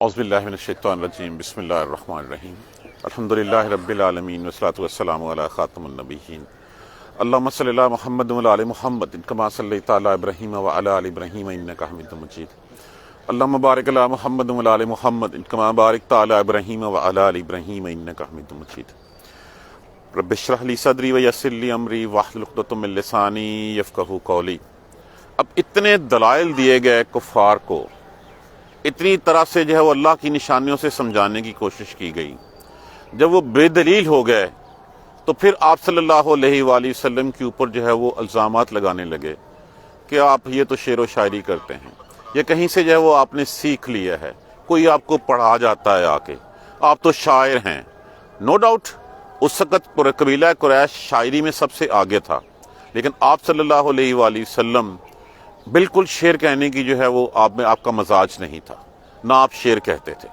اعوذ باللہ من الشیطان الرجیم بسم اللہ الرحمن الرحیم الحمدللہ رب العالمین والصلاة والسلام علی خاتم النبیین اللہم صلی علی محمد وعلی آل محمد کما صلیت علی ابراہیم وعلی آل ابراہیم انک حمید مجید اللہم بارک علی محمد وعلی آل محمد کما بارکت علی ابراہیم وعلی آل ابراہیم انک حمید مجید رب اشرح لی صدری ویسر لی امری واحلل عقدۃ من لسانی یفقہوا قولی۔ اب اتنے دلائل دیے گئے کفار کو، اتنی طرح سے جو ہے وہ اللہ کی نشانیوں سے سمجھانے کی کوشش کی گئی، جب وہ بے دلیل ہو گئے تو پھر آپ صلی اللہ علیہ وآلہ وسلم کے اوپر جو ہے وہ الزامات لگانے لگے کہ آپ یہ تو شعر و شاعری کرتے ہیں، یہ کہیں سے جو ہے وہ آپ نے سیکھ لیا ہے، کوئی آپ کو پڑھا جاتا ہے آ کے، آپ تو شاعر ہیں۔ نو ڈاؤٹ اس وقت قبیلہ قریش شاعری میں سب سے آگے تھا، لیکن آپ صلی اللہ علیہ وآلہ وسلم بالکل شعر کہنے کی جو ہے وہ آپ کا مزاج نہیں تھا، نہ آپ شعر کہتے تھے۔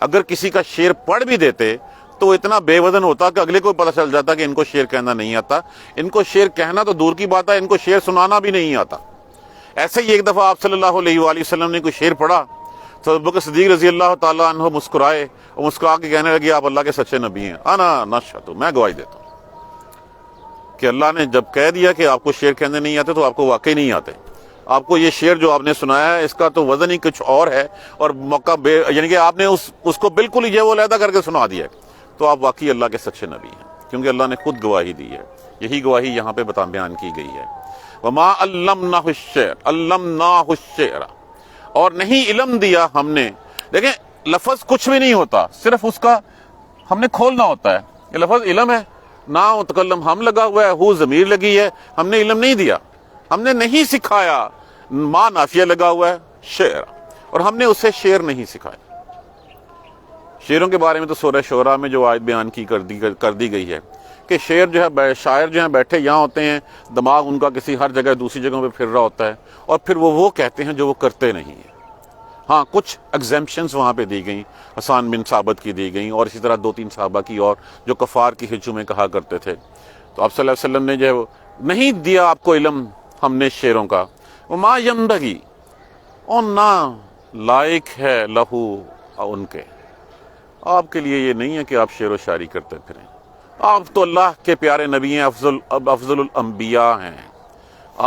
اگر کسی کا شعر پڑھ بھی دیتے تو وہ اتنا بے وزن ہوتا کہ اگلے کو پتہ چل جاتا کہ ان کو شعر کہنا نہیں آتا، ان کو شعر کہنا تو دور کی بات ہے، ان کو شعر سنانا بھی نہیں آتا۔ ایسے ہی ایک دفعہ آپ صلی اللہ علیہ وآلہ وسلم نے کوئی شعر پڑھا تو ابوبکر صدیق رضی اللہ تعالیٰ عنہ مسکرائے اور مسکرا کے کہنے لگے آپ اللہ کے سچے نبی ہیں، انا نشہد، میں گواہی دیتا ہوں کہ اللہ نے جب کہہ دیا کہ آپ کو شعر کہنے نہیں آتے تو آپ کو واقعی نہیں آتے۔ آپ کو یہ شعر جو آپ نے سنایا ہے اس کا تو وزن ہی کچھ اور ہے، اور موقع یعنی کہ آپ نے اس کو بالکل ہی وہ علیحدہ کر کے سنا دیا ہے، تو آپ واقعی اللہ کے سچے نبی ہیں، کیونکہ اللہ نے خود گواہی دی ہے۔ یہی گواہی یہاں پہ بیان کی گئی ہے، وما علمناہ الشعر علمناہ الشعر، اور نہیں علم دیا ہم نے۔ دیکھیں لفظ کچھ بھی نہیں ہوتا، صرف اس کا ہم نے کھولنا ہوتا ہے۔ یہ لفظ علم ہے، نا متکلم ہم لگا ہوا ہے، ہو ضمیر لگی ہے، ہم نے علم نہیں دیا، ہم نے نہیں سکھایا۔ ماں نافیہ لگا ہوا ہے شعر، اور ہم نے اسے شعر نہیں سکھایا۔ شعروں کے بارے میں تو سورہ شعراء میں جو آیت بیان کر دی گئی ہے کہ شعر جو ہے، شاعر جو ہیں بیٹھے یہاں ہوتے ہیں، دماغ ان کا کسی ہر جگہ دوسری جگہوں پہ پھر رہا ہوتا ہے، اور پھر وہ کہتے ہیں جو وہ کرتے نہیں ہیں۔ ہاں کچھ ایگزیمپشنز وہاں پہ دی گئیں، حسان بن ثابت کی دی گئیں، اور اسی طرح 2-3 صحابہ کی، اور جو کفار کی ہجو میں کہا کرتے تھے۔ تو آپ صلی اللہ علیہ وسلم نے جو ہے نہیں دیا آپ کو علم ہم نے شعروں کا، وما ینبغی، اور نہ لائق ہے لہو ان کے، آپ کے لیے یہ نہیں ہے کہ آپ شعر و شاعری کرتے پھریں۔ آپ تو اللہ کے پیارے نبی ہیں، افضل الانبیاء ہیں،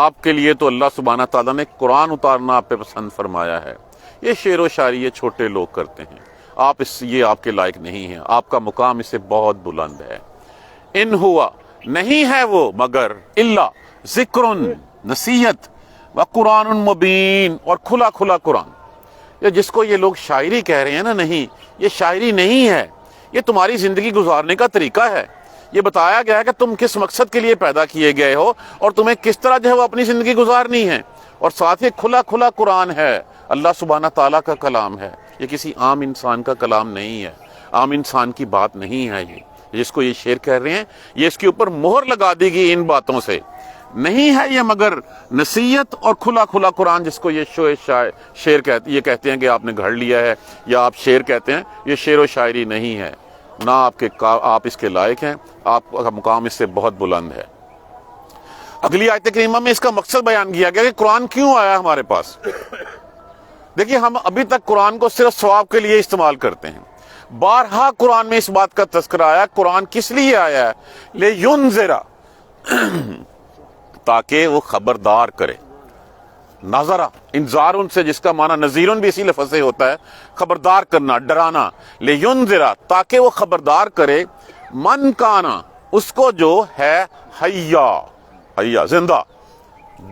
آپ کے لیے تو اللہ سبحانہ تعالیٰ نے قرآن اتارنا آپ پہ پسند فرمایا ہے۔ یہ شعر و شاعری یہ چھوٹے لوگ کرتے ہیں، یہ آپ کے لائق نہیں ہیں، آپ کا مقام اس سے بہت بلند ہے۔ ان ہوا، نہیں ہے وہ مگر، الا ذکر، نصیحت، وقرآن مبین، اور کھلا کھلا قرآن۔ یہ جس کو یہ لوگ شاعری کہہ رہے ہیں نا، نہیں، یہ شاعری نہیں ہے، یہ تمہاری زندگی گزارنے کا طریقہ ہے۔ یہ بتایا گیا ہے کہ تم کس مقصد کے لیے پیدا کیے گئے ہو اور تمہیں کس طرح جو ہے وہ اپنی زندگی گزارنی ہے، اور ساتھ ہی کھلا کھلا قرآن ہے، اللہ سبحانہ تعالیٰ کا کلام ہے، یہ کسی عام انسان کا کلام نہیں ہے، عام انسان کی بات نہیں ہے۔ یہ جس کو یہ شعر کہہ رہے ہیں، یہ اس کے اوپر مہر لگا دی گئی ان باتوں سے، نہیں ہے یہ مگر نصیحت اور کھلا کھلا قرآن، جس کو یہ شعر کہتے ہیں کہ آپ نے گھڑ لیا ہے یا آپ شعر کہتے ہیں، یہ شعر و شاعری نہیں ہے، نہ آپ اس کے لائق ہیں، آپ کا مقام اس سے بہت بلند ہے۔ اگلی آیت کریمہ میں اس کا مقصد بیان کیا گیا کہ قرآن کیوں آیا ہمارے پاس۔ دیکھیے ہم ابھی تک قرآن کو صرف ثواب کے لیے استعمال کرتے ہیں، بارہا قرآن میں اس بات کا تذکرہ آیا قرآن کس لیے آیا ہے، لِيُنذِرَ، تاکہ وہ خبردار کرے۔ نظرہ انذار سے، جس کا معنی نذیرن بھی اسی لفظ سے ہوتا ہے، خبردار کرنا، ڈرانا۔ لِيُنذِرَ، تاکہ وہ خبردار کرے، من کانا، اس کو جو ہے حیا زندہ،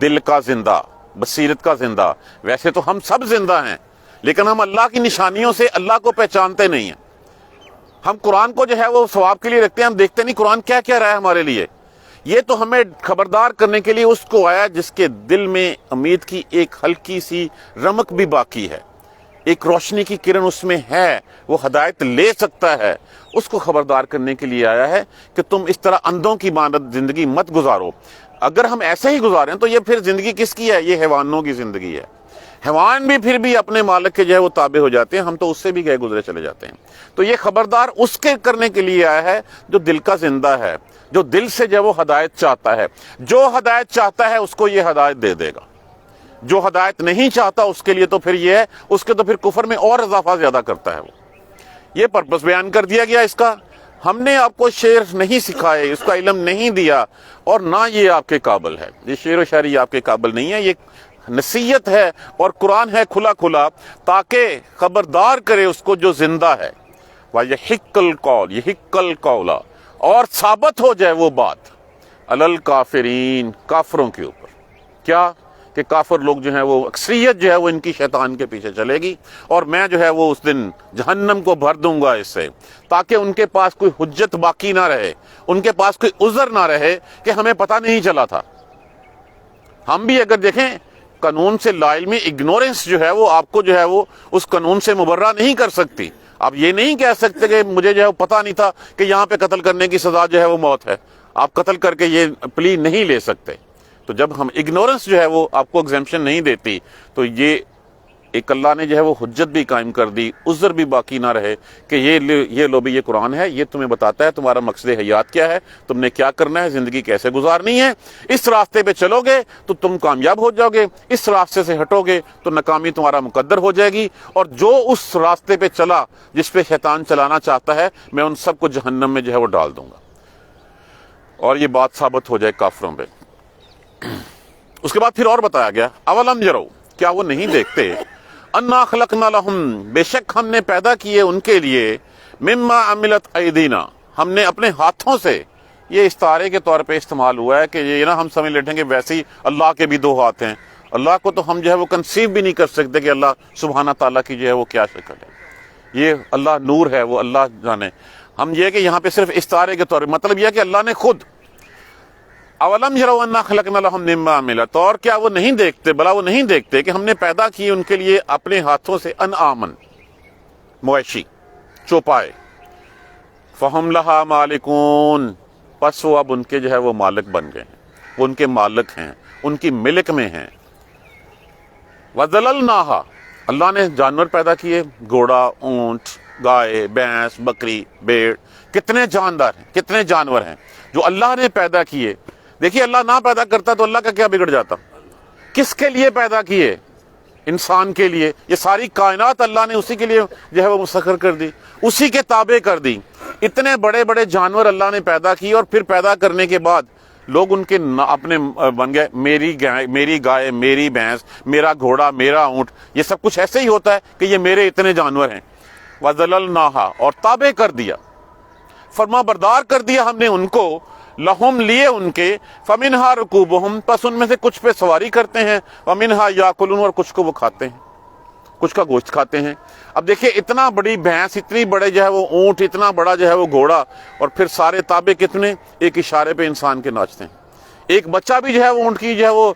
دل کا زندہ، بصیرت کا زندہ۔ ویسے تو ہم سب زندہ ہیں، لیکن ہم اللہ کی نشانیوں سے اللہ کو پہچانتے نہیں ہیں۔ ہم قرآن کو جو ہے وہ ثواب کے لیے رکھتے ہیں، ہم دیکھتے نہیں قرآن کیا کہہ رہا ہے ہمارے لیے۔ یہ تو ہمیں خبردار کرنے کے لیے اس کو آیا جس کے دل میں امید کی ایک ہلکی سی رمق بھی باقی ہے، ایک روشنی کی کرن اس میں ہے، وہ ہدایت لے سکتا ہے، اس کو خبردار کرنے کے لیے آیا ہے کہ تم اس طرح اندھوں کی مانند زندگی مت گزارو۔ اگر ہم ایسے ہی گزاریں تو یہ پھر زندگی کس کی ہے؟ یہ حیوانوں کی زندگی ہے۔ حیوان بھی پھر بھی اپنے مالک کے جو ہے وہ تابع ہو جاتے ہیں، ہم تو اس سے بھی گئے گزرے چلے جاتے ہیں۔ تو یہ خبردار اس کے کرنے کے لیے آیا ہے جو دل کا زندہ ہے، جو دل سے جو وہ ہدایت چاہتا ہے، جو ہدایت چاہتا ہے اس کو یہ ہدایت دے دے گا۔ جو ہدایت نہیں چاہتا اس کے لیے تو پھر یہ ہے، اس کے تو پھر کفر میں اور اضافہ زیادہ کرتا ہے وہ۔ یہ پرپس بیان کر دیا گیا اس کا۔ ہم نے آپ کو شعر نہیں سکھائے، اس کا علم نہیں دیا، اور نہ یہ آپ کے قابل ہے، یہ شعر و شاعری آپ کے قابل نہیں ہے، یہ نصیحت ہے اور قرآن ہے کھلا کھلا، تاکہ خبردار کرے اس کو جو زندہ ہے۔ وَيَحِقَّ الْقَوْلُ يَحِقَّ الْقَوْلَ، اور ثابت ہو جائے وہ بات عَلَى الْكَافِرِينَ، کافروں کے اوپر۔ کیا کہ کافر لوگ جو ہیں وہ اکثریت جو ہے وہ ان کی شیطان کے پیچھے چلے گی، اور میں جو ہے وہ اس دن جہنم کو بھر دوں گا اس سے، تاکہ ان کے پاس کوئی حجت باقی نہ رہے، ان کے پاس کوئی عذر نہ رہے کہ ہمیں پتہ نہیں چلا تھا۔ ہم بھی اگر دیکھیں قانون سے لا علمی، اگنورنس جو ہے وہ آپ کو جو ہے وہ اس قانون سے مبرہ نہیں کر سکتی۔ آپ یہ نہیں کہہ سکتے کہ مجھے جو ہے وہ پتہ نہیں تھا کہ یہاں پہ قتل کرنے کی سزا جو ہے وہ موت ہے، آپ قتل کر کے یہ پلی نہیں لے سکتے۔ تو جب ہم اگنورنس جو ہے وہ آپ کو ایگزیمپشن نہیں دیتی، تو یہ ایک اللہ نے جو ہے وہ حجت بھی قائم کر دی، عذر بھی باقی نہ رہے کہ یہ لو بھی، یہ قرآن ہے، یہ تمہیں بتاتا ہے تمہارا مقصد حیات کیا ہے، تم نے کیا کرنا ہے، زندگی کیسے گزارنی ہے، اس راستے پہ چلو گے تو تم کامیاب ہو جاؤ گے، اس راستے سے ہٹو گے تو ناکامی تمہارا مقدر ہو جائے گی، اور جو اس راستے پہ چلا جس پہ شیطان چلانا چاہتا ہے، میں ان سب کو جہنم میں جو ہے وہ ڈال دوں گا، اور یہ بات ثابت ہو جائے کافروں پہ۔ اس کے بعد پھر اور بتایا گیا، اولم یرو، کیا وہ نہیں دیکھتے، انا خلقنا لہم، بے شک ہم نے پیدا کیے ان کے لیے، مما عملت ایدینا، ہم نے اپنے ہاتھوں سے، یہ استعارے کے طور پہ استعمال ہوا ہے کہ یہ نہ ہم سمجھ لیتے ہیں کہ ویسے ہی اللہ کے بھی دو ہاتھ ہیں، اللہ کو تو ہم جو ہے وہ کنسیو بھی نہیں کر سکتے کہ اللہ سبحانہ تعالیٰ کی جو ہے وہ کیا شکل ہے، یہ اللہ نور ہے، وہ اللہ جانے۔ ہم یہ کہ یہاں پہ صرف استعارے کے طور پہ، مطلب یہ کہ اللہ نے خود، اولم یروا انا خلقنا لهم مما عملت، اور کیا وہ نہیں دیکھتے، بلا وہ نہیں دیکھتے کہ ہم نے پیدا کی ان کے لیے اپنے ہاتھوں سے انعامن، مویشی، چوپائے، فہم لہا مالکون، پس وہ اب ان کے جو ہے وہ مالک بن گئے ہیں، وہ ان کے مالک ہیں، ان کی ملک میں ہیں۔ وَذَلَلْنَاهَا، اللہ نے جانور پیدا کیے، گھوڑا، اونٹ، گائے، بھینس، بکری، بھیڑ، کتنے جاندار ہیں، کتنے جانور ہیں جو اللہ نے پیدا کیے۔ دیکھیے اللہ نہ پیدا کرتا تو اللہ کا کیا بگڑ جاتا، کس کے لیے پیدا کیے، انسان کے لیے، یہ ساری کائنات اللہ نے اسی کے لیے جو ہے وہ مسخر کر دی، اسی کے تابع کر دی۔ اتنے بڑے بڑے جانور اللہ نے پیدا کیے، اور پھر پیدا کرنے کے بعد لوگ ان کے اپنے بن گئے، میری گائے، میری بھینس، میرا گھوڑا، میرا اونٹ، یہ سب کچھ ایسے ہی ہوتا ہے کہ یہ میرے اتنے جانور ہیں۔ وَذَلَلْنَاهَا، اور تابع کر دیا، فرما بردار کر دیا ہم نے ان کو، لہم لیے ان کے، فمنہا رکوبہم، پس ان میں سے کچھ پہ سواری کرتے ہیں، ومنہا یاکلون، اور کچھ کو وہ کھاتے ہیں، کچھ کا گوشت کھاتے ہیں۔ اب دیکھیں اتنا بڑی بھینس، اتنی بڑے جو ہے وہ اونٹ، اتنا بڑا جو ہے وہ گھوڑا، اور پھر سارے تابع کتنے، ایک اشارے پہ انسان کے ناچتے ہیں۔ ایک بچہ بھی جو ہے وہ اونٹ کی جو ہے وہ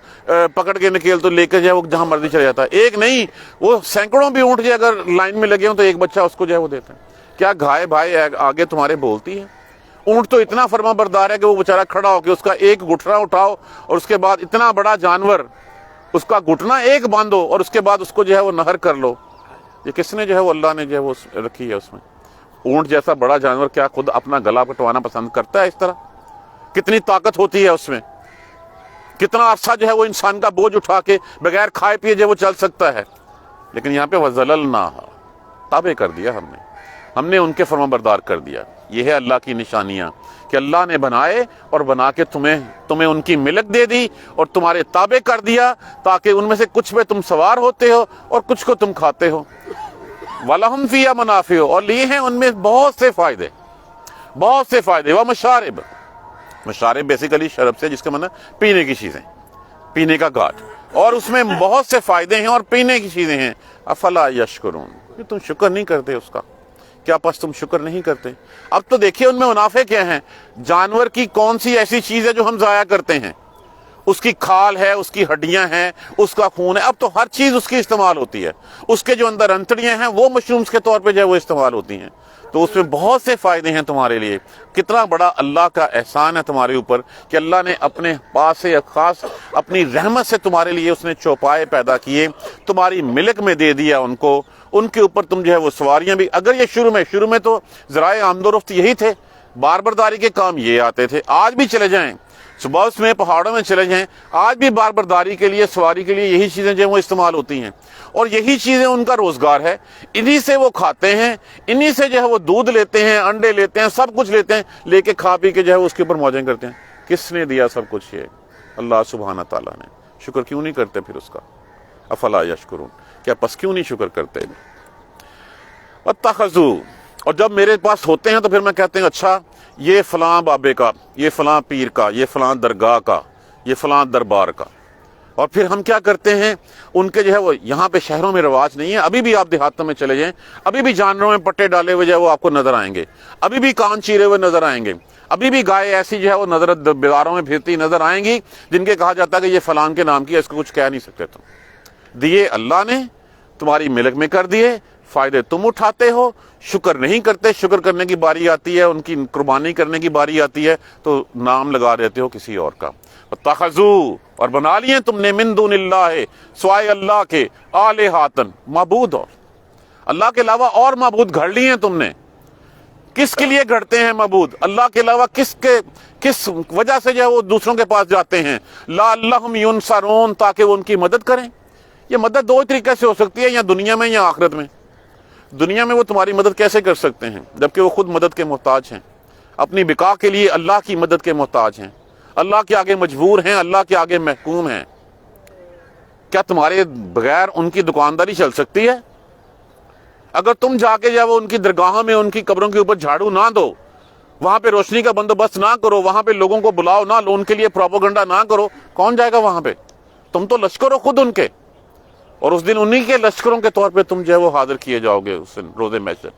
پکڑ کے نکیل تو لے کے جو ہے وہ جہاں مرضی چلا جاتا ہے، ایک نہیں، وہ سینکڑوں بھی اونٹ جو اگر لائن میں لگے ہوں تو ایک بچہ اس کو جو ہے وہ دیتا ہے۔ کیا گائے بھائی آگے تمہارے بولتی ہے؟ اونٹ تو اتنا فرما بردار ہے کہ وہ بیچارہ کھڑا ہو کے اس کا ایک گھٹنا اٹھاؤ، اور اس کے بعد اتنا بڑا جانور، اس کا گھٹنا ایک باندھو، اور اس کے بعد اس کو جو ہے وہ نہر کر لو۔ یہ کس نے جو ہے وہ اللہ نے جو ہے وہ رکھی ہے اس میں۔ اونٹ جیسا بڑا جانور کیا خود اپنا گلا کٹوانا پسند کرتا ہے اس طرح؟ کتنی طاقت ہوتی ہے اس میں، کتنا عرصہ جو ہے وہ انسان کا بوجھ اٹھا کے بغیر کھائے پیے جو وہ چل سکتا ہے۔ لیکن یہاں پہ وَذَلَلْنَاهَا، تابع کر دیا ہم نے ان کے فرما بردار کر دیا۔ یہ ہے اللہ کی نشانیاں کہ اللہ نے بنائے اور بنا کے تمہیں ان کی ملک دے دی اور تمہارے تابع کر دیا، تاکہ ان میں سے کچھ پہ تم سوار ہوتے ہو اور کچھ کو تم کھاتے ہو۔ وَلَهُمْ فِيهَا مَنَافِعُ، اور لیے ہیں ان میں بہت سے فائدے، بہت سے فائدے۔ وَمَشَارِبُ، مشارب بیسیکلی شرب سے، جس کا معنی پینے کی چیزیں، پینے کا گھاٹ، اور اس میں بہت سے فائدے ہیں اور پینے کی چیزیں ہیں۔ افلا یشکرون، یہ تم شکر نہیں کرتے اس کا، کیا پس تم شکر نہیں کرتے؟ اب تو دیکھیے ان میں منافع کیا ہیں۔ جانور کی کون سی ایسی چیز ہے جو ہم ضائع کرتے ہیں؟ اس کی کھال ہے، اس کی ہڈیاں ہیں، اس کا خون ہے، اب تو ہر چیز اس کی استعمال ہوتی ہے۔ اس کے جو اندر انتڑیاں ہیں وہ مشرومز کے طور پہ جو ہے وہ استعمال ہوتی ہیں، تو اس میں بہت سے فائدے ہیں تمہارے لیے۔ کتنا بڑا اللہ کا احسان ہے تمہارے اوپر کہ اللہ نے اپنے پاس سے خاص اپنی رحمت سے تمہارے لیے اس نے چوپائے پیدا کیے، تمہاری ملک میں دے دیا ان کو، ان کے اوپر تم جو ہے وہ سواریاں بھی۔ اگر یہ شروع میں تو ذرائع آمد و رفت یہی تھے، بار برداری کے کام یہ آتے تھے، آج بھی چلے جائیں صبح میں پہاڑوں میں چلے جائیں، آج بھی بار برداری کے لیے، سواری کے لیے یہی چیزیں جو وہ استعمال ہوتی ہیں، اور یہی چیزیں ان کا روزگار ہے، انہی سے وہ کھاتے ہیں، انہی سے جو ہے وہ دودھ لیتے ہیں، انڈے لیتے ہیں، سب کچھ لیتے ہیں، لے کے کھا پی کے جو ہے اس کے اوپر موجیں کرتے ہیں۔ کس نے دیا سب کچھ؟ یہ اللہ سبحانہ تعالیٰ نے۔ شکر کیوں نہیں کرتے پھر اس کا؟ افلا یشکرون، کیا پس کیوں نہیں شکر کرتے؟ واتخذوا، اور جب میرے پاس ہوتے ہیں تو پھر میں کہتے ہیں اچھا یہ فلاں بابے کا، یہ فلاں پیر کا، یہ فلاں درگاہ کا، یہ فلاں دربار کا۔ اور پھر ہم کیا کرتے ہیں، ان کے جو ہے وہ یہاں پہ شہروں میں رواج نہیں ہے، ابھی بھی آپ دیہاتوں میں چلے جائیں، ابھی بھی جانوروں میں پٹے ڈالے ہوئے جو ہے وہ آپ کو نظر آئیں گے، ابھی بھی کان چیرے ہوئے نظر آئیں گے، ابھی بھی گائے ایسی جو ہے وہ نظر بازاروں میں پھرتی نظر آئیں گی جن کے کہا جاتا ہے کہ یہ فلان کے نام کی ہے، اس کو کچھ کہہ نہیں سکتے تم۔ دیے اللہ نے، تمہاری ملک میں کر دیے، فائدے تم اٹھاتے ہو، شکر نہیں کرتے، شکر کرنے کی باری آتی ہے، ان کی قربانی کرنے کی باری آتی ہے تو نام لگا دیتے ہو کسی اور کا۔ واتخذوا، اور بنا لیے تم نے، من دون اللہ، سوائے اللہ کے، آلہۃ، معبود، اور اللہ کے علاوہ اور معبود گھڑ لیے تم نے۔ کس کے لیے گھڑتے ہیں معبود؟ اللہ کے علاوہ کس وجہ سے جو ہے وہ دوسروں کے پاس جاتے ہیں؟ لعلہم ینصرون، تاکہ وہ ان کی مدد کریں۔ یہ مدد دو طریقے سے ہو سکتی ہے، یا دنیا میں یا آخرت میں۔ دنیا میں وہ تمہاری مدد کیسے کر سکتے ہیں جبکہ وہ خود مدد کے محتاج ہیں، اپنی بقا کے لیے اللہ کی مدد کے محتاج ہیں، اللہ کے آگے مجبور ہیں، اللہ کے آگے محکوم ہیں۔ کیا تمہارے بغیر ان کی دکانداری چل سکتی ہے؟ اگر تم جا کے جب ان کی درگاہوں میں، ان کی قبروں کے اوپر جھاڑو نہ دو، وہاں پہ روشنی کا بندوبست نہ کرو، وہاں پہ لوگوں کو بلاؤ نہ لو، ان کے لیے پروپیگنڈا نہ کرو، کون جائے گا وہاں پہ؟ تم تو لشکر ہو خود ان کے، اور اس دن انہی کے لشکروں کے طور پہ تم جو ہے وہ حاضر کیے جاؤ گے اس دن روز محشر۔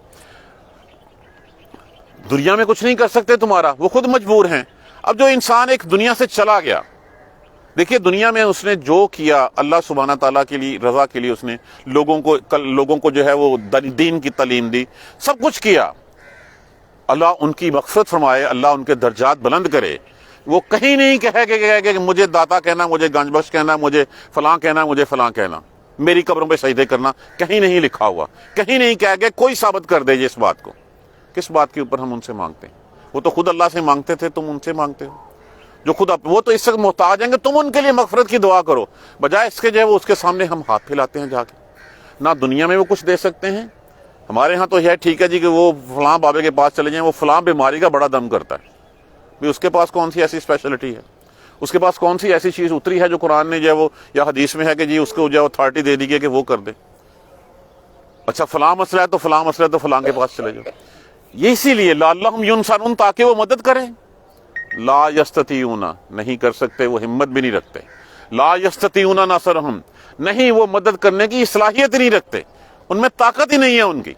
دنیا میں کچھ نہیں کر سکتے تمہارا، وہ خود مجبور ہیں۔ اب جو انسان ایک دنیا سے چلا گیا، دیکھیے دنیا میں اس نے جو کیا اللہ سبحانہ تعالیٰ کے لیے، رضا کے لیے، اس نے لوگوں کو جو ہے وہ دین کی تعلیم دی، سب کچھ کیا۔ اللہ ان کی مغفرت فرمائے، اللہ ان کے درجات بلند کرے۔ وہ کہیں نہیں کہے کہ مجھے داتا کہنا، مجھے گنج بخش کہنا، مجھے فلاں کہنا، مجھے فلاں کہنا، میری قبروں پہ سجدے کرنا، کہیں نہیں لکھا ہوا، کہیں نہیں کہہ گیا۔ کوئی ثابت کر دے اس بات کو۔ کس بات کے اوپر ہم ان سے مانگتے ہیں؟ وہ تو خود اللہ سے مانگتے تھے، تم ان سے مانگتے ہو؟ جو خود وہ تو اس وقت محتاج ہیں کہ تم ان کے لیے مغفرت کی دعا کرو، بجائے اس کے جو ہے وہ اس کے سامنے ہم ہاتھ پھیلاتے ہیں جا کے۔ نہ دنیا میں وہ کچھ دے سکتے ہیں۔ ہمارے ہاں تو یہ ٹھیک ہے جی کہ وہ فلاں بابے کے پاس چلے جائیں، وہ فلاں بیماری کا بڑا دم کرتا ہے، بھی اس کے پاس کون سی ایسی اسپیشلٹی ہے، اس کے پاس کون سی ایسی چیز اتری ہے جو قرآن نے جو ہے وہ یا حدیث میں ہے کہ جی اس کو جو ہے اتھارٹی دے دی گئی کہ وہ کر دے۔ اچھا فلاں مسئلہ ہے تو فلاں مسئلہ ہے تو فلاں کے پاس چلے جاؤ۔ یہ اسی لیے لعلہم ینصرون، تاکہ وہ مدد کریں۔ لا یستطیعون، نہیں کر سکتے، وہ ہمت بھی نہیں رکھتے۔ لا یستطیعون نصرہم، نہیں وہ مدد کرنے کی صلاحیت نہیں رکھتے، ان میں طاقت ہی نہیں ہے ان کی۔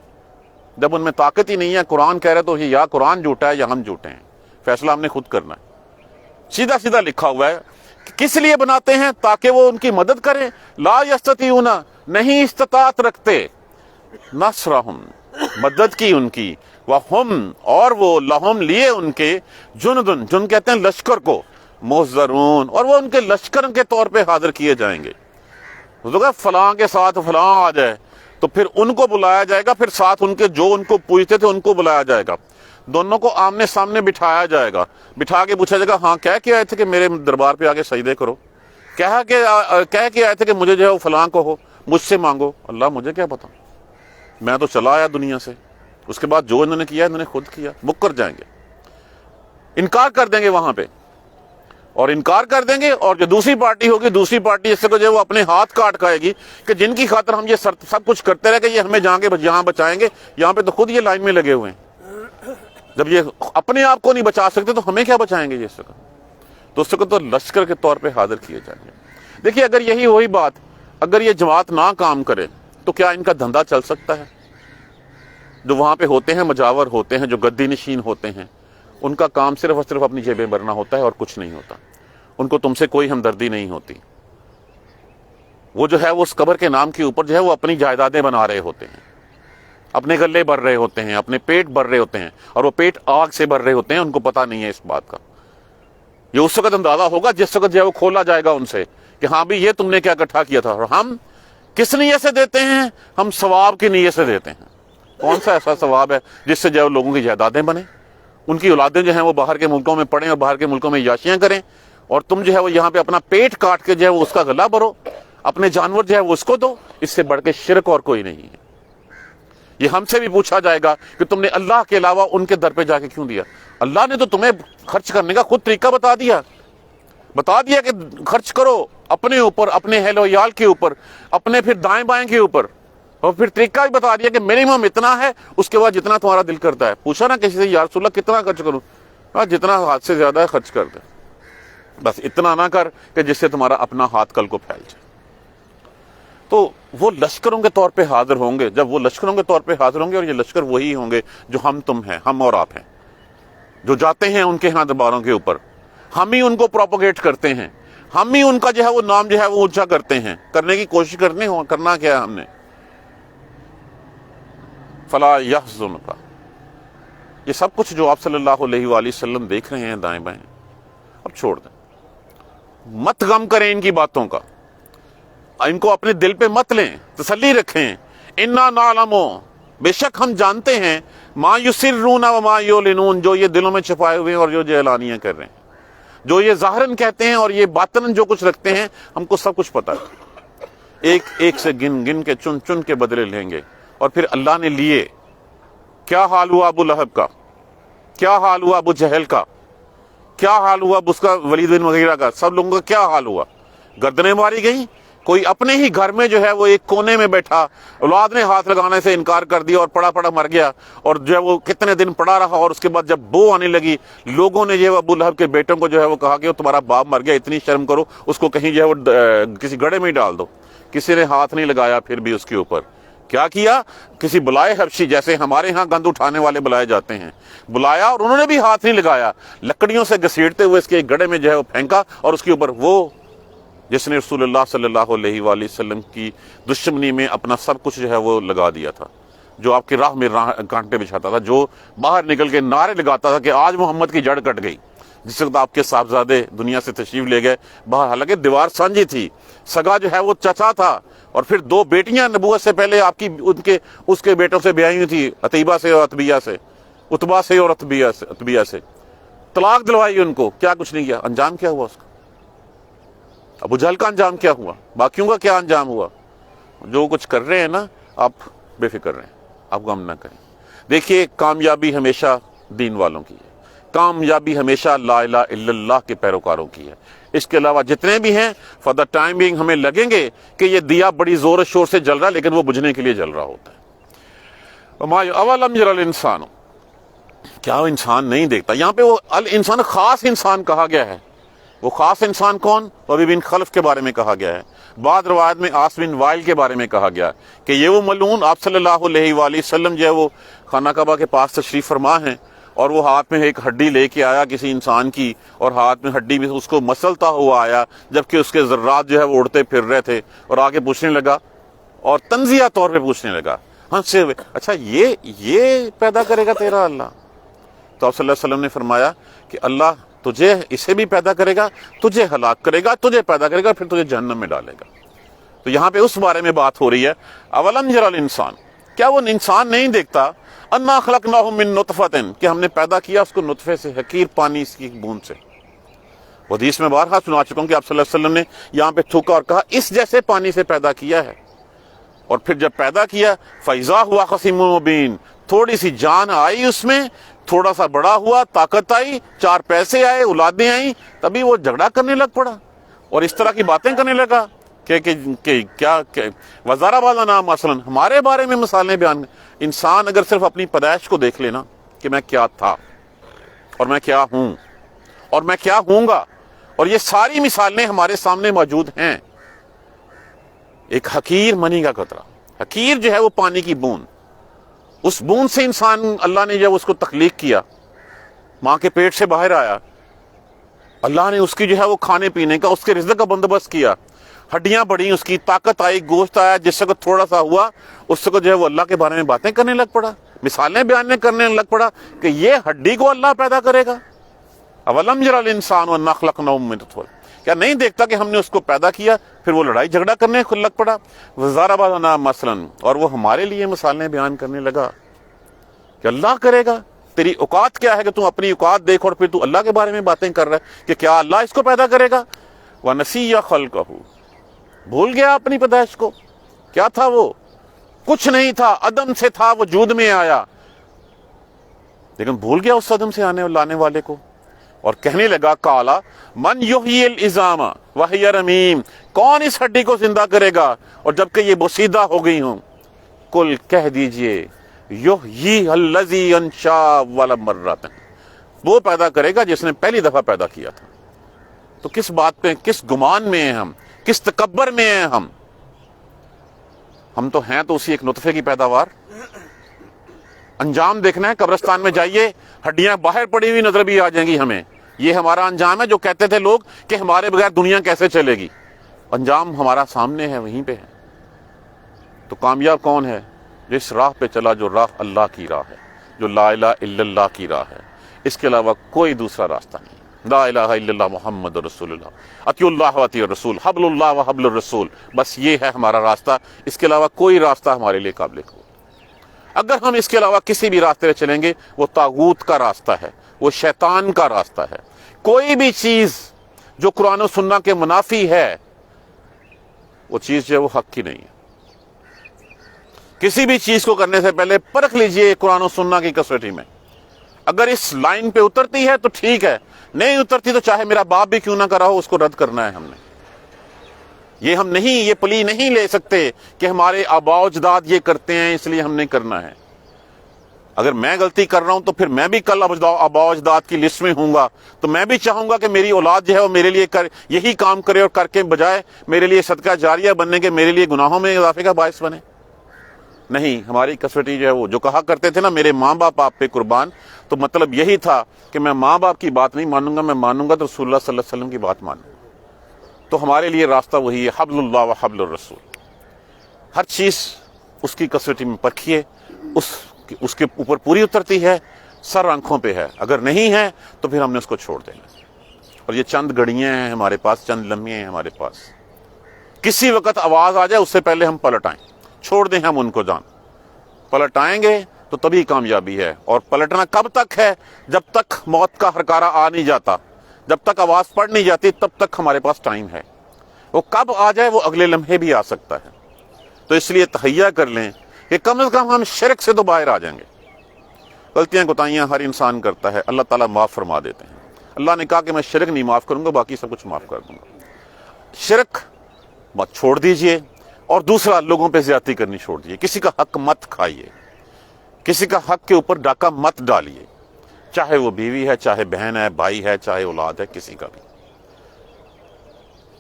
جب ان میں طاقت ہی نہیں ہے، قرآن کہہ رہے تو یا قرآن جھوٹا ہے یا ہم جھوٹے ہیں، فیصلہ ہم نے خود کرنا ہے۔ سیدھا سیدھا لکھا ہوا ہے۔ کس لیے بناتے ہیں؟ تاکہ وہ ان کی مدد کریں۔ لا یستطیعون، نہیں استطاعت رکھتے، نصرہم، مدد کی ان کی، وہم، اور وہ، لہم، لیے ان کے، جندن، جن کہتے ہیں لشکر کو، محضرون، اور وہ ان کے لشکر کے طور پہ حاضر کیے جائیں گے۔ فلاں کے ساتھ فلاں آ جائے تو پھر ان کو بلایا جائے گا، پھر ساتھ ان کے جو ان کو پوجتے تھے ان کو بلایا جائے گا، دونوں کو آمنے سامنے بٹھایا جائے گا، بٹھا کے پوچھا جائے گا ہاں کہہ کے آئے تھے کہ میرے دربار پہ آگے سجدے کرو، کہہ کے آئے تھے کہ مجھے جو ہے وہ فلاں کو ہو، مجھ سے مانگو۔ اللہ مجھے کیا پتا، میں تو چلا آیا دنیا سے۔ اس کے بعد جو انہوں نے کیا انہوں نے خود کیا، مکر جائیں گے، انکار کر دیں گے وہاں پہ، اور انکار کر دیں گے۔ اور جو دوسری پارٹی ہوگی، دوسری پارٹی اس سے جو وہ اپنے ہاتھ کاٹ کھائے گی کہ جن کی خاطر ہم یہ سب کچھ کرتے رہے کہ یہ ہمیں یہاں بچائیں گے، یہاں پہ تو خود یہ لائن میں لگے ہوئے ہیں۔ جب یہ اپنے آپ کو نہیں بچا سکتے تو ہمیں کیا بچائیں گے یہ اس وقت؟ تو اس وقت تو لشکر کے طور پہ حاضر کیے جائیں گے۔ دیکھیے اگر یہی وہی بات، اگر یہ جماعت نہ کام کرے تو کیا ان کا دھندا چل سکتا ہے؟ جو وہاں پہ ہوتے ہیں، مجاور ہوتے ہیں، جو گدی نشین ہوتے ہیں، ان کا کام صرف اور صرف اپنی جیبیں بھرنا ہوتا ہے اور کچھ نہیں ہوتا۔ ان کو تم سے کوئی ہمدردی نہیں ہوتی۔ وہ جو ہے وہ اس قبر کے نام کے اوپر جو ہے وہ اپنی جائیدادیں بنا رہے ہوتے ہیں، اپنے گلے بھر رہے ہوتے ہیں، اپنے پیٹ بھر رہے ہوتے ہیں، اور وہ پیٹ آگ سے بھر رہے ہوتے ہیں، ان کو پتہ نہیں ہے اس بات کا۔ یہ اس وقت اندازہ ہوگا جس وقت جو ہے وہ کھولا جائے گا ان سے کہ ہاں بھی یہ تم نے کیا اکٹھا کیا تھا۔ اور ہم کس نیت سے دیتے ہیں؟ ہم ثواب کی نیت سے دیتے ہیں۔ کون سا ایسا ثواب ہے جس سے جو ہے لوگوں کی جائیدادیں بنے؟ ان کی اولادیں جو ہیں وہ باہر کے ملکوں میں پڑھیں اور باہر کے ملکوں میں یاشیاں کریں، اور تم جو ہے وہ یہاں پہ اپنا پیٹ کاٹ کے جو ہے وہ اس کا گلا بھرو، اپنے جانور جو ہے وہ اس کو دو۔ اس سے بڑھ کے شرک اور کوئی نہیں ہے۔ یہ ہم سے بھی پوچھا جائے گا کہ تم نے اللہ کے علاوہ ان کے در پہ جا کے کیوں دیا؟ اللہ نے تو تمہیں خرچ کرنے کا خود طریقہ بتا دیا کہ خرچ کرو اپنے اوپر، اپنے اہل و عیال کے اوپر، اپنے پھر دائیں بائیں کے اوپر، اور پھر طریقہ بھی بتا دیا کہ منیمم اتنا ہے، اس کے بعد جتنا تمہارا دل کرتا ہے۔ پوچھا نا کسی سے، یا رسول اللہ کتنا خرچ کروں؟ جتنا ہاتھ سے زیادہ ہے خرچ کر دے، بس اتنا نہ کر کہ جس سے تمہارا اپنا ہاتھ کل کو پھیل جائے۔ تو وہ لشکروں کے طور پہ حاضر ہوں گے، جب وہ لشکروں کے طور پہ حاضر ہوں گے، اور یہ لشکر وہی ہوں گے جو ہم تم ہیں، ہم اور آپ ہیں، جو جاتے ہیں ان کے ہاں درباروں کے اوپر، ہم ہی ان کو پروپوگیٹ کرتے ہیں، ہم ہی ان کا جو ہے وہ نام جو ہے وہ اونچا کرتے ہیں، کرنے کی کوشش کرنا کیا ہے ہم نے؟ فلا یحزنک، یہ سب کچھ جو آپ صلی اللہ علیہ وآلہ وسلم دیکھ رہے ہیں دائیں بائیں، اب چھوڑ دیں، مت غم کریں ان کی باتوں کا، ان کو اپنے دل پہ مت لیں، تسلی رکھیں۔ انا نعلم، بے شک ہم جانتے ہیں، ما یسرون وما یعلنون، جو یہ دلوں میں چھپائے ہوئے ہیں اور جو اعلانیہ کر رہے ہیں، جو یہ ظاہراً کہتے ہیں اور یہ باطناً جو کچھ رکھتے ہیں، ہم کو سب کچھ پتہ ہے۔ ایک ایک سے گن گن کے چن چن کے بدلے لیں گے۔ اور پھر اللہ نے لیے، کیا حال ہوا ابو لہب کا، کیا حال ہوا ابو جہل کا، کیا حال ہوا اس کا ولید بن مغیرہ کا، سب لوگوں کا کیا حال ہوا؟ گردنیں ماری گئیں، کوئی اپنے ہی گھر میں جو ہے وہ ایک کونے میں بیٹھا، اولاد نے ہاتھ لگانے سے انکار کر دیا اور پڑا پڑا مر گیا، اور جو ہے وہ کتنے دن پڑا رہا، اور اس کے بعد جب بو آنے لگی، لوگوں نے جو ہے ابو لہب کے بیٹوں کو جو ہے وہ کہا کہ وہ تمہارا باپ مر گیا، اتنی شرم کرو، اس کو کہیں جو ہے وہ کسی گڑھے میں ہی ڈال دو۔ کسی نے ہاتھ نہیں لگایا پھر بھی اس کے اوپر۔ کیا کیا؟ کسی بلائے حبشی، جیسے ہمارے ہاں گند اٹھانے والے بلائے جاتے ہیں، بلایا اور انہوں نے بھی ہاتھ نہیں لگایا، لکڑیوں سے گھسیٹتے ہوئے اس کے ایک گڑھے میں جو ہے وہ پھینکا، اور اس کے اوپر وہ جس نے رسول اللہ صلی اللہ علیہ وآلہ وسلم کی دشمنی میں اپنا سب کچھ جو ہے وہ لگا دیا تھا، جو آپ کی راہ میں کانٹے بچھاتا تھا، جو باہر نکل کے نعرے لگاتا تھا کہ آج محمد کی جڑ کٹ گئی، جس وقت آپ کے صاحبزادے دنیا سے تشریف لے گئے باہر، حالانکہ دیوار سانجھی تھی، سگا جو ہے وہ چچا تھا، اور پھر دو بیٹیاں نبوت سے پہلے آپ کی اس کے بیٹوں سے بیائی ہوئی تھی، عتیبہ سے اور عتبیہ سے، عتبہ سے اور عتبیہ سے، طلاق دلوائی ان کو، کیا کچھ نہیں کیا۔ انجام کیا ہوا اس کا؟ ابو جہل کا انجام کیا ہوا؟ باقیوں کا کیا انجام ہوا؟ جو کچھ کر رہے ہیں نا، آپ بے فکر رہیں، آپ غم نہ کریں۔ دیکھیے، کامیابی ہمیشہ دین والوں کی ہے، کامیابی ہمیشہ لا الہ الا اللہ کے پیروکاروں کی ہے۔ اس کے علاوہ جتنے بھی ہیں فار دا ٹائم بینگ ہمیں لگیں گے کہ یہ دیا بڑی زور و شور سے جل رہا ہے، لیکن وہ بجھنے کے لیے جل رہا ہوتا ہے۔ اولم یری الانسان، کیا وہ انسان نہیں دیکھتا؟ یہاں پہ وہ الانسان خاص انسان کہا گیا ہے۔ وہ خاص انسان کون؟ ابی بن خلف کے بارے میں کہا گیا ہے۔ بعض روایت میں عاص بن وائل کے بارے میں کہا گیا کہ یہ وہ ملعون آپ صلی اللہ علیہ وآلہ وسلم جو ہے وہ خانہ کعبہ کے پاس تشریف فرما ہیں، اور وہ ہاتھ میں ایک ہڈی لے کے آیا کسی انسان کی، اور ہاتھ میں ہڈی میں اس کو مسلتا ہوا آیا، جبکہ اس کے ذرات جو ہے وہ اڑتے پھر رہے تھے، اور آگے پوچھنے لگا، اور تنزیہ طور پہ پوچھنے لگا ہنسے ہوئے، اچھا یہ پیدا کرے گا تیرا اللہ؟ تو آپ صلی اللہ علیہ وسلم نے فرمایا کہ اللہ تجھے اسے بھی پیدا کرے گا، تجھے ہلاک کرے گا، تجھے پیدا کرے گا، پھر تجھے جہنم میں ڈالے گا۔ تو یہاں پہ اس بارے میں بات ہو رہی ہے، اولم یری الانسان، کیا وہ انسان نہیں دیکھتا، انا خلقناہ من نطفۃ، کہ ہم نے پیدا کیا اس کو نطفے سے، حقیر پانی، اس کی بوند سے۔ حدیث میں بارہا سنا چکا ہوں کہ آپ صلی اللہ علیہ وسلم نے یہاں پہ تھوکا اور کہا اس جیسے پانی سے پیدا کیا ہے، اور پھر جب پیدا کیا فَإِذَا هُوَ خَصِيمٌ مُبِينٌ، تھوڑی سی جان آئی اس میں، تھوڑا سا بڑا ہوا، طاقت آئی، 4 پیسے آئے، اولادیں آئیں، تبھی وہ جھگڑا کرنے لگ پڑا اور اس طرح کی باتیں کرنے لگا کہ کیا وزارہ والا نام مثلا ہمارے بارے میں مثالیں بیان۔ انسان اگر صرف اپنی پیدائش کو دیکھ لینا کہ میں کیا تھا اور میں کیا ہوں اور میں کیا ہوں گا، اور یہ ساری مثالیں ہمارے سامنے موجود ہیں۔ ایک حقیر منی کا قطرہ، حقیر جو ہے وہ پانی کی بوند، اس بوند سے انسان اللہ نے جب اس کو تخلیق کیا، ماں کے پیٹ سے باہر آیا، اللہ نے اس کی جو ہے وہ کھانے پینے کا، اس کے رزق کا بندوبست کیا، ہڈیاں بڑھی، اس کی طاقت آئی، گوشت آیا، جس وقت تھوڑا سا ہوا اس وقت جو ہے وہ اللہ کے بارے میں باتیں کرنے لگ پڑا، مثالیں بیان کرنے لگ پڑا کہ یہ ہڈی کو اللہ پیدا کرے گا۔ اولم یری الانسان انا خلقناہ من نطفۃ، کیا نہیں دیکھتا کہ ہم نے اس کو پیدا کیا؟ پھر وہ لڑائی جھگڑا کرنے لگ پڑا، وضرب لنا مثلا، اور وہ ہمارے لیے مثالیں بیان کرنے لگا کہ اللہ کرے گا، تیری اوقات کیا ہے کہ تم اپنی اوقات دیکھ اور پھر تو اللہ کے بارے میں باتیں کر رہا ہے کہ کیا اللہ اس کو پیدا کرے گا؟ وَنَسِيَ خَلْقَهُ، بھول گیا اپنی پیدائش کو. کیا تھا وہ؟ کچھ نہیں تھا، عدم سے تھا، وجود میں آیا، لیکن بھول گیا اس عدم سے آنے اور لانے والے کو، اور کہنے لگا قَالَ مَنْ يُحْيِي الْعِظَامَ وَهِيَ رَمِيمٌ، کون اس ہڈی کو زندہ کرے گا اور جبکہ یہ بوسیدہ ہو گئی ہوں؟ قُلْ کہہ دیجئے یحییھا الذی انشأ اول مرۃ، وہ پیدا کرے گا جس نے پہلی دفعہ پیدا کیا تھا. تو کس بات پہ، کس گمان میں ہیں ہم، کس تکبر میں ہیں ہم تو ہیں تو اسی ایک نطفے کی پیداوار. انجام دیکھنا ہے، قبرستان میں جائیے، ہڈیاں باہر پڑی ہوئی نظر بھی آ جائیں گی ہمیں. یہ ہمارا انجام ہے. جو کہتے تھے لوگ کہ ہمارے بغیر دنیا کیسے چلے گی، انجام ہمارا سامنے ہے، وہیں پہ ہے. تو کامیاب کون ہے؟ جس راہ پہ چلا جو راہ اللہ کی راہ ہے، جو لا الہ الا اللہ کی راہ ہے. اس کے علاوہ کوئی دوسرا راستہ نہیں. لا الہ الا اللہ محمد رسول اللہ، اطیعوا اللہ و اطیعوا الرسول، حبل اللہ و حبل الرسول. بس یہ ہے ہمارا راستہ. اس کے علاوہ کوئی راستہ ہمارے لیے قابل قبول. اگر ہم اس کے علاوہ کسی بھی راستے پہ چلیں گے، وہ طاغوت کا راستہ ہے، وہ شیطان کا راستہ ہے. کوئی بھی چیز جو قرآن و سنت کے منافی ہے، وہ چیز جو ہے وہ حق کی نہیں ہے. کسی بھی چیز کو کرنے سے پہلے پرکھ لیجئے قرآن و سنت کی کسوٹی میں. اگر اس لائن پہ اترتی ہے تو ٹھیک ہے، نہیں اترتی تو چاہے میرا باپ بھی کیوں نہ کرا ہو، اس کو رد کرنا ہے ہم نے. یہ ہم نہیں، یہ پلی نہیں لے سکتے کہ ہمارے آباء و اجداد یہ کرتے ہیں اس لیے ہم نے کرنا ہے. اگر میں غلطی کر رہا ہوں تو پھر میں بھی کل آباء و اجداد کی لسٹ میں ہوں گا، تو میں بھی چاہوں گا کہ میری اولاد جو ہے وہ میرے لیے یہی کام کرے، اور کر کے بجائے میرے لیے صدقہ جاریہ بننے کے میرے لیے گناہوں میں اضافے کا باعث بنے. نہیں، ہماری کسوٹی جو ہے وہ جو کہا کرتے تھے نا میرے ماں باپ آپ پہ قربان، تو مطلب یہی تھا کہ میں ماں باپ کی بات نہیں مانوں گا، میں مانوں گا تو رسول اللہ صلی اللہ علیہ وسلم کی بات مانوں گا. تو ہمارے لیے راستہ وہی ہے، حبل اللہ و حبل الرسول. ہر چیز اس کی کسوٹی میں پرکھیے، اس کے اوپر پوری اترتی ہے، سر آنکھوں پہ ہے. اگر نہیں ہے تو پھر ہم نے اس کو چھوڑ دینا. اور یہ چند گھڑیاں ہیں ہمارے پاس، چند لمحے ہیں ہمارے پاس. کسی وقت آواز آ جائے اس سے پہلے ہم پلٹ آئیں، چھوڑ دیں ہم ان کو جان. پلٹ آئیں گے تو تبھی کامیابی ہے. اور پلٹنا کب تک ہے؟ جب تک موت کا ہرکارہ آ نہیں جاتا، جب تک آواز پڑ نہیں جاتی، تب تک ہمارے پاس ٹائم ہے. وہ کب آ جائے وہ اگلے لمحے بھی آ سکتا ہے. تو اس لیے تہیہ کر لیں کہ کم از کم ہم شرک سے تو باہر آ جائیں گے. غلطیاں کوتاہیاں ہر انسان کرتا ہے، اللہ تعالیٰ معاف فرما دیتے ہیں. اللہ نے کہا کہ میں شرک نہیں معاف کروں گا، باقی سب کچھ معاف کر دوں گا. شرک مت چھوڑ دیجئے، اور دوسرا لوگوں پہ زیادتی کرنی چھوڑ دیجئے. کسی کا حق مت کھائیے، کسی کا حق کے اوپر ڈاکہ مت ڈالیے، چاہے وہ بیوی ہے، چاہے بہن ہے، بھائی ہے، چاہے اولاد ہے، کسی کا بھی.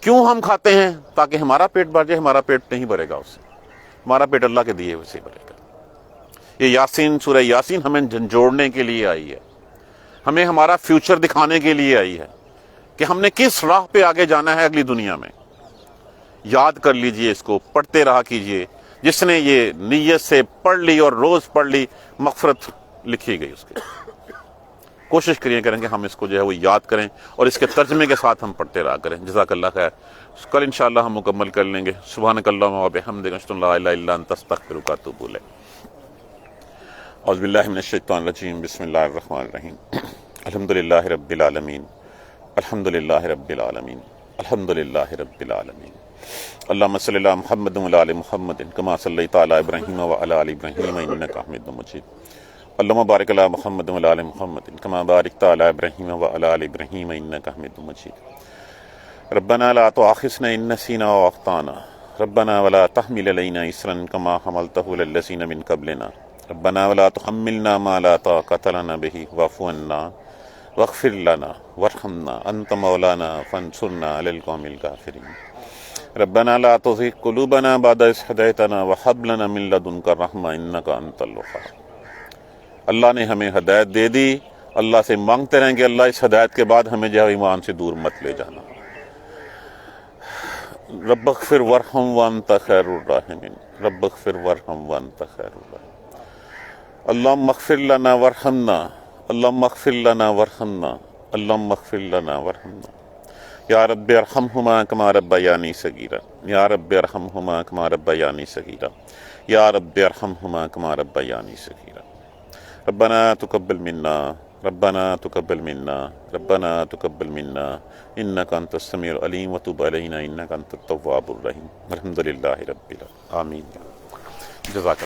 کیوں ہم کھاتے ہیں؟ تاکہ ہمارا پیٹ بھر جائے. ہمارا پیٹ نہیں بھرے گا اس سے، ہمارا پیٹ اللہ کے دیے ہوئے سے بھرے گا. یہ یاسین، سورہ یاسین ہمیں جھنجھوڑنے کے لیے آئی ہے، ہمیں ہمارا فیوچر دکھانے کے لیے آئی ہے کہ ہم نے کس راہ پہ آگے جانا ہے اگلی دنیا میں. یاد کر لیجئے، اس کو پڑھتے رہا کیجئے. جس نے یہ نیت سے پڑھ لی اور روز پڑھ لی، مغفرت لکھی گئی اس کے. کوشش کریں کہ ہم اس کو جو ہے وہ یاد کریں اور اس کے ترجمے کے ساتھ ہم پڑھتے رہا کریں. جزاک اللہ خیر. کل انشاءاللہ ہم مکمل کر لیں گے. سبحانک اللہم و بحمدک، اشہد ان لا الہ الا انت، استغفرک و اتوب الیک. اعوذ باللہ من الشیطان الرجیم. بسم اللہ الرحمن الرحیم. الحمدللہ رب العالمین، الحمدللہ رب العالمین، الحمدللہ رب العالمین. اللہم صلی علی محمد و علی محمد کما صلیت علی ابراہیم و علی آل ابراہیم انک حمید مجید. اللہم بارک علی محمد و علی محمد کما بارکت علی ابراہیم و علی آل ابراہیم انک حمید مجید. ربنا لا تؤاخذنا ان نسینا و اخطانا، ربنا ولا تحمل علینا اسرا کما حملتہ علی الذین من قبلنا، ربنا ولا تحملنا ما لا طاقة لنا به واعف عنا واغفر لنا وارحمنا انت مولانا فانصرنا علی القوم الکافرین. ربنا لا تزغ قلوبنا بعد إذ هديتنا وهب لنا من لدنك رحمة إنك أنت الوهاب. اللہ نے ہمیں ہدایت دے دی، اللہ سے مانگتے رہیں گے اللہ اس ہدایت کے بعد ہمیں جو ہے ایمان سے دور مت لے جانا. رب اغفر وارحم وانت خیر الراحمین، رب اغفر وارحم وانت خیر الراحمین. اللہم اغفر لنا وارحمنا، اللہم اغفر لنا وارحمنا، اللہم اغفر لنا وارحمنا. یا رب ارحمہما کما ربیانی صغیرا، یا رب ارحمہما کما ربیانی صغیرا، یا رب ارحمہما کما ربیانی صغیرا. ربنا تقبل منا ربنا تقبل منا ربنا تقبل منا انك انت السميع العليم وتب علينا انك انت التواب الرحيم الحمد لله رب العالمين آمين جزاک